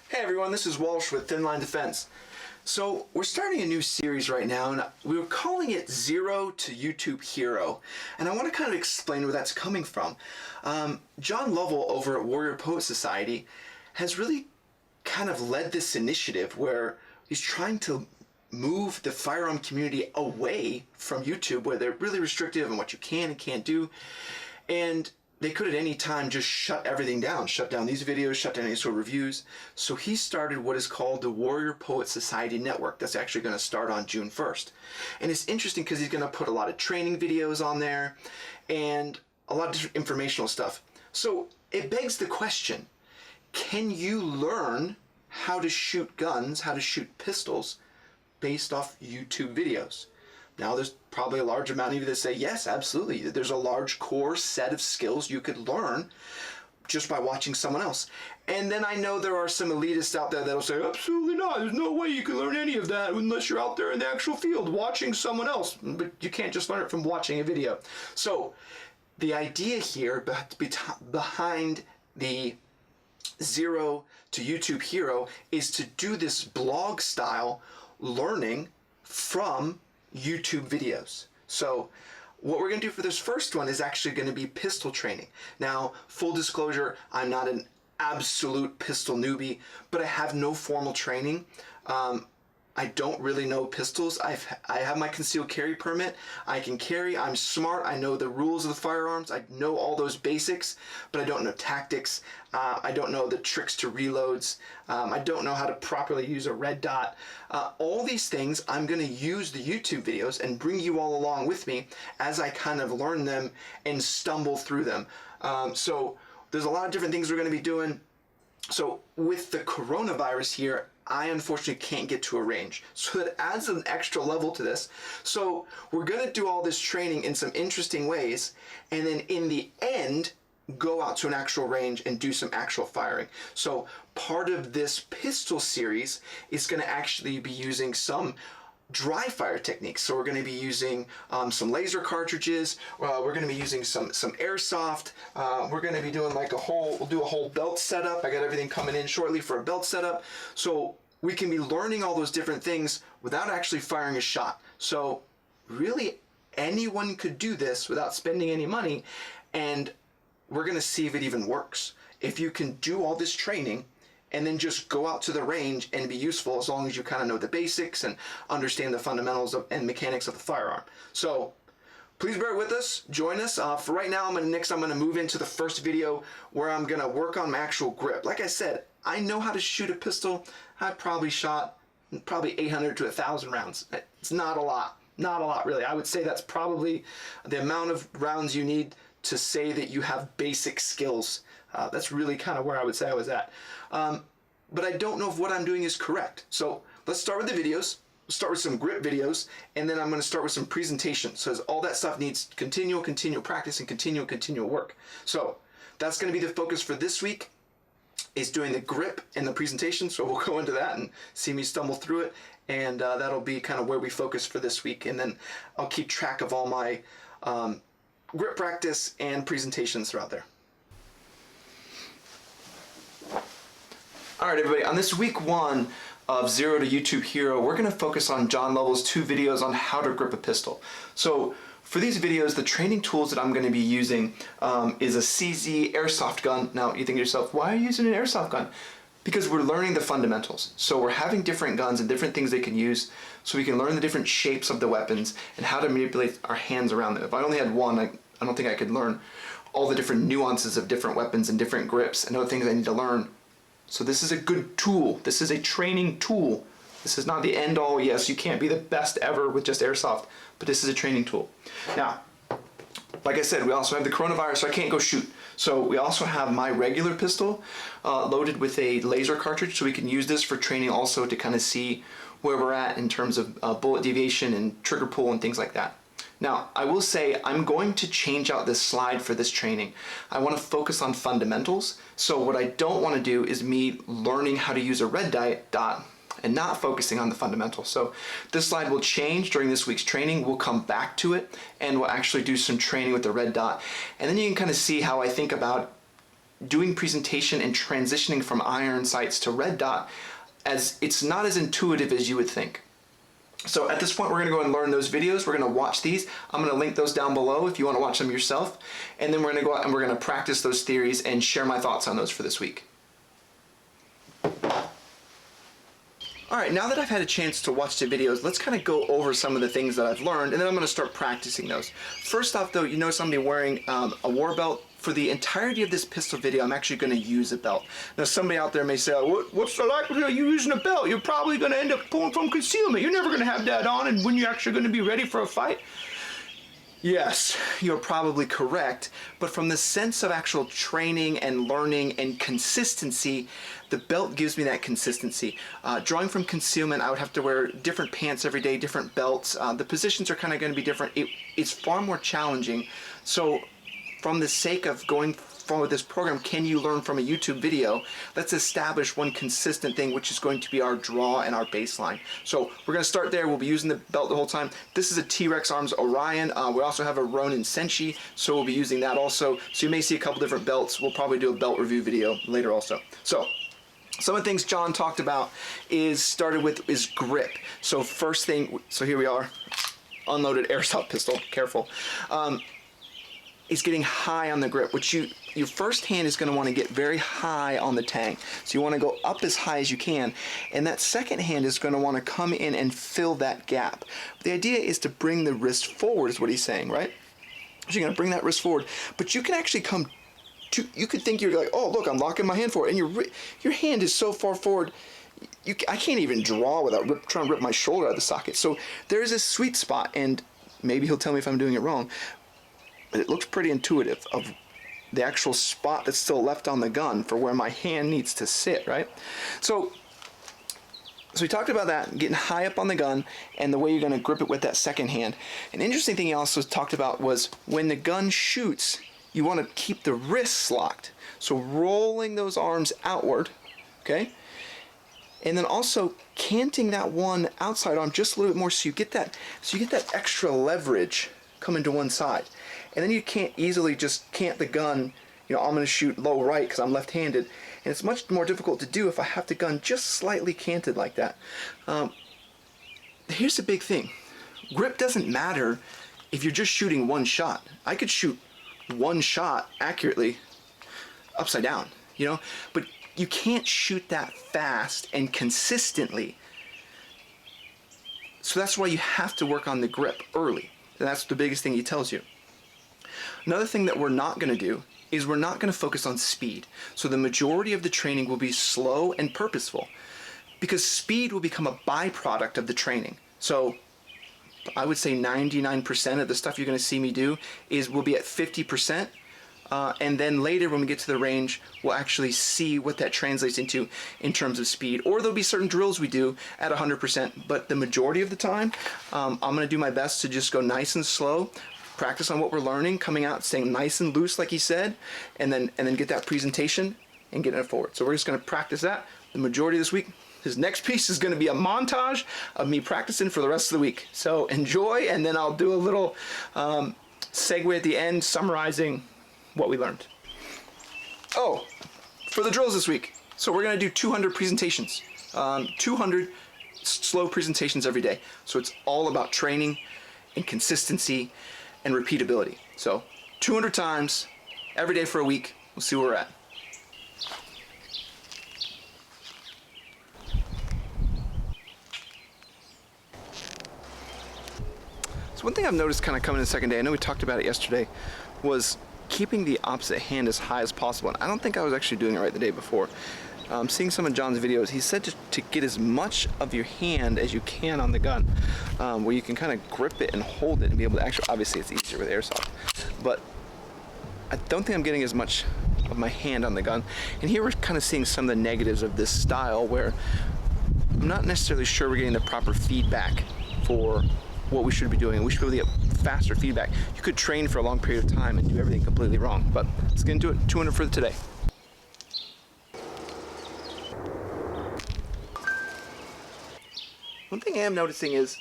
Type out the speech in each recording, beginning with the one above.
Hey everyone, this is Walsh with Thin Line Defense. So we're starting a new series right now, and we were calling it Zero to YouTube Hero. And I want to kind of explain where that's coming from. John Lovell over at Warrior Poet Society has really kind of led this initiative where he's trying to move the firearm community away from YouTube, where they're really restrictive on what you can and can't do. And they could at any time just shut everything down, shut down these videos, shut down any sort of reviews. So he started what is called the Warrior Poet Society Network. That's actually going to start on June 1st. And it's interesting because he's going to put a lot of training videos on there and a lot of different informational stuff. So it begs the question, can you learn how to shoot guns, how to shoot pistols based off YouTube videos? Now there's probably a large amount of you that say, yes, absolutely. There's a large core set of skills you could learn just by watching someone else. And then I know there are some elitists out there that'll say, absolutely not. There's no way you can learn any of that unless you're out there in the actual field watching someone else. But you can't just learn it from watching a video. So the idea here behind the Zero to YouTube Hero is to do this blog style learning from YouTube videos. So what we're going to do for this first one is actually going to be pistol training. Now, full disclosure, I'm not an absolute pistol newbie, but I have no formal training. I don't really know pistols. I have my concealed carry permit. I can carry. I'm smart. I know the rules of the firearms. I know all those basics, but I don't know tactics. I don't know the tricks to reloads. I don't know how to properly use a red dot. All these things, I'm going to use the YouTube videos and bring you all along with me as I kind of learn them and stumble through them. So there's a lot of different things we're going to be doing. So with the coronavirus here, I unfortunately can't get to a range. So that adds an extra level to this. So we're going to do all this training in some interesting ways, and then in the end, go out to an actual range and do some actual firing. So part of this pistol series is going to actually be using some dry fire techniques. So we're going to be using some laser cartridges. We're going to be using some airsoft. We're going to be doing like we'll do a whole belt setup. I got everything coming in shortly for a belt setup. So we can be learning all those different things without actually firing a shot. So really anyone could do this without spending any money, and we're going to see if it even works. If you can do all this training and then just go out to the range and be useful, as long as you kind of know the basics and understand the fundamentals and mechanics of the firearm. So please bear with us, join us. For right now, I'm going to move into the first video where I'm going to work on my actual grip. Like I said, I know how to shoot a pistol. I've probably shot 800 to 1,000 rounds. It's not a lot, really. I would say that's probably the amount of rounds you need to say that you have basic skills. That's really kind of where I would say I was at. But I don't know if what I'm doing is correct. So let's start with the videos. Start with some grip videos, and then I'm going to start with some presentations. So all that stuff needs continual practice and continual work. So that's going to be the focus for this week, is doing the grip and the presentation. So we'll go into that and see me stumble through it, and that'll be kind of where we focus for this week. And then I'll keep track of all my grip practice and presentations throughout there. All right, everybody, on this week one of Zero to YouTube Hero, we're going to focus on John Lovell's 2 videos on how to grip a pistol. So for these videos, the training tools that I'm going to be using is a CZ airsoft gun. Now you think to yourself, why are you using an airsoft gun? Because we're learning the fundamentals. So we're having different guns and different things they can use, so we can learn the different shapes of the weapons and how to manipulate our hands around them. If I only had one, I don't think I could learn all the different nuances of different weapons and different grips and other things I need to learn. So this is a good tool. This is a training tool. This is not the end all. Yes, you can't be the best ever with just airsoft, but this is a training tool. Now, like I said, we also have the coronavirus, so I can't go shoot. So we also have my regular pistol loaded with a laser cartridge, so we can use this for training also to kind of see where we're at in terms of bullet deviation and trigger pull and things like that. Now, I will say I'm going to change out this slide for this training. I want to focus on fundamentals. So what I don't want to do is me learning how to use a red dot and not focusing on the fundamentals. So this slide will change during this week's training. We'll come back to it and we'll actually do some training with the red dot. And then you can kind of see how I think about doing presentation and transitioning from iron sights to red dot, as it's not as intuitive as you would think. So at this point, we're going to go and learn those videos. We're going to watch these. I'm going to link those down below if you want to watch them yourself. And then we're going to go out and we're going to practice those theories and share my thoughts on those for this week. All right, now that I've had a chance to watch the videos, let's kind of go over some of the things that I've learned, and then I'm going to start practicing those. First off, though, you notice I'm wearing a war belt. For the entirety of this pistol video, I'm actually going to use a belt. Now, somebody out there may say, what's the likelihood of you using a belt? You're probably going to end up pulling from concealment. You're never going to have that on, and when you're actually going to be ready for a fight? Yes, you're probably correct, but from the sense of actual training and learning and consistency, the belt gives me that consistency. Drawing from concealment, I would have to wear different pants every day, different belts. The positions are kind of going to be different. It's far more challenging. So from the sake of going forward with this program, can you learn from a YouTube video? Let's establish one consistent thing, which is going to be our draw and our baseline. So we're going to start there. We'll be using the belt the whole time. This is a T-Rex Arms Orion. We also have a Ronin Senshi, so we'll be using that also. So you may see a couple different belts. We'll probably do a belt review video later also. So some of the things John talked about is grip. So first thing, so here we are, unloaded airsoft pistol, careful. Is getting high on the grip, which your first hand is going to want to get very high on the tang. So you want to go up as high as you can, and that second hand is going to want to come in and fill that gap. The idea is to bring the wrist forward, is what he's saying, right? So you're going to bring that wrist forward, but you can actually come to, you could think you're like, oh look, I'm locking my hand forward, and your hand is so far forward, I can't even draw without trying to rip my shoulder out of the socket. So there is a sweet spot, and maybe he'll tell me if I'm doing it wrong, but it looks pretty intuitive of the actual spot that's still left on the gun for where my hand needs to sit, right? So we talked about that, getting high up on the gun and the way you're going to grip it with that second hand. An interesting thing he also talked about was when the gun shoots, you want to keep the wrists locked. So rolling those arms outward, okay? And then also canting that one outside arm just a little bit more so you get that extra leverage coming to one side. And then you can't easily just cant the gun, I'm going to shoot low right because I'm left-handed. And it's much more difficult to do if I have the gun just slightly canted like that. Here's the big thing. Grip doesn't matter if you're just shooting one shot. I could shoot one shot accurately upside down, but you can't shoot that fast and consistently. So that's why you have to work on the grip early. And that's the biggest thing he tells you. Another thing that we're not going to do is we're not going to focus on speed. So the majority of the training will be slow and purposeful because speed will become a byproduct of the training. So I would say 99% of the stuff you're going to see me do will be at 50%. And then later when we get to the range, we'll actually see what that translates into in terms of speed. Or there'll be certain drills we do at 100%, but the majority of the time, I'm going to do my best to just go nice and slow, practice on what we're learning, coming out, staying nice and loose like he said, and then get that presentation and getting it forward. So we're just going to practice that the majority of this week. His next piece is going to be a montage of me practicing for the rest of the week. So enjoy, and then I'll do a little segue at the end summarizing what we learned. Oh, for the drills this week. So we're going to do 200 presentations, 200 slow presentations every day. So it's all about training and consistency and repeatability. So 200 times every day for a week. We'll see where we're at. So one thing I've noticed kind of coming in the second day, I know we talked about it yesterday, was keeping the opposite hand as high as possible. And I don't think I was actually doing it right the day before. Seeing some of John's videos, he said to get as much of your hand as you can on the gun, where you can kind of grip it and hold it and be able to actually, obviously it's easier with airsoft, but I don't think I'm getting as much of my hand on the gun. And here we're kind of seeing some of the negatives of this style where I'm not necessarily sure we're getting the proper feedback for what we should be doing. We should be able to get faster feedback. You could train for a long period of time and do everything completely wrong, but let's get into it. 200 for today. One thing I am noticing is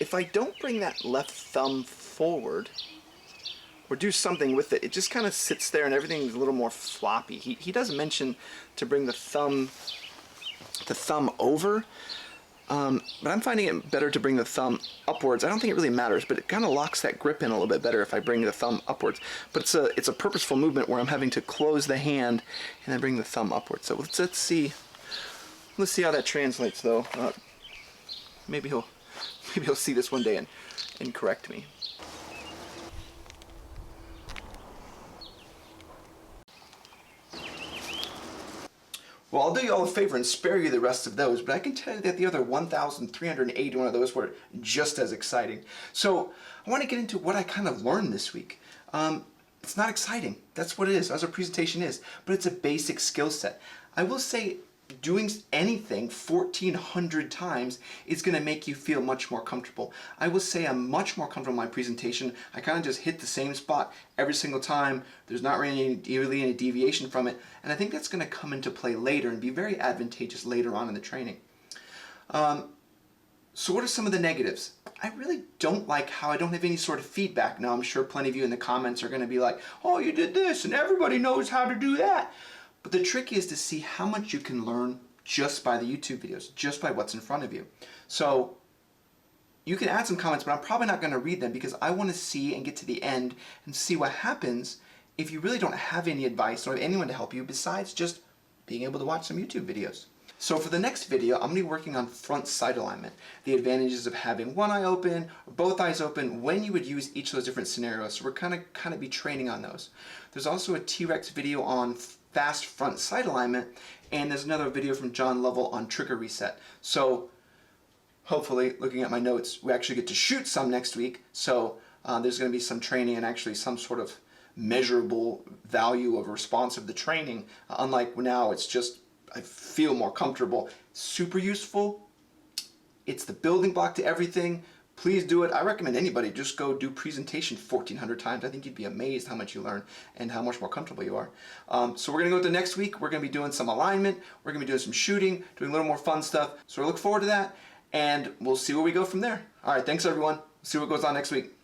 if I don't bring that left thumb forward, or do something with it, it just kind of sits there and everything's a little more floppy. He does mention to bring the thumb over, but I'm finding it better to bring the thumb upwards. I don't think it really matters, but it kind of locks that grip in a little bit better if I bring the thumb upwards. But it's a purposeful movement where I'm having to close the hand and then bring the thumb upwards. So let's see how that translates, though. Maybe he'll see this one day and correct me. Well, I'll do you all a favor and spare you the rest of those, but I can tell you that the other 1,381 of those were just as exciting. So I want to get into what I kind of learned this week. It's not exciting. That's what it is. That's what presentation is. But it's a basic skill set. I will say doing anything 1,400 times is going to make you feel much more comfortable. I will say I'm much more comfortable in my presentation. I kind of just hit the same spot every single time. There's not really any deviation from it. And I think that's going to come into play later and be very advantageous later on in the training. So what are some of the negatives? I really don't like how I don't have any sort of feedback. Now, I'm sure plenty of you in the comments are going to be like, oh, you did this and everybody knows how to do that. But the trick is to see how much you can learn just by the YouTube videos, just by what's in front of you. So you can add some comments, but I'm probably not going to read them because I want to see and get to the end and see what happens if you really don't have any advice or anyone to help you besides just being able to watch some YouTube videos. So for the next video, I'm going to be working on front sight alignment, the advantages of having one eye open or both eyes open, when you would use each of those different scenarios. So we're kind of be training on those. There's also a T-Rex video on fast front sight alignment, and there's another video from John Lovell on trigger reset. So hopefully, looking at my notes, we actually get to shoot some next week. So there's going to be some training and actually some sort of measurable value of response of the training. Unlike now, it's just I feel more comfortable. Super useful. It's the building block to everything. Please do it. I recommend anybody just go do presentation 1,400 times. I think you'd be amazed how much you learn and how much more comfortable you are. So we're going to go to next week. We're going to be doing some alignment. We're going to be doing some shooting, doing a little more fun stuff. So I look forward to that, and we'll see where we go from there. All right, thanks everyone. See what goes on next week.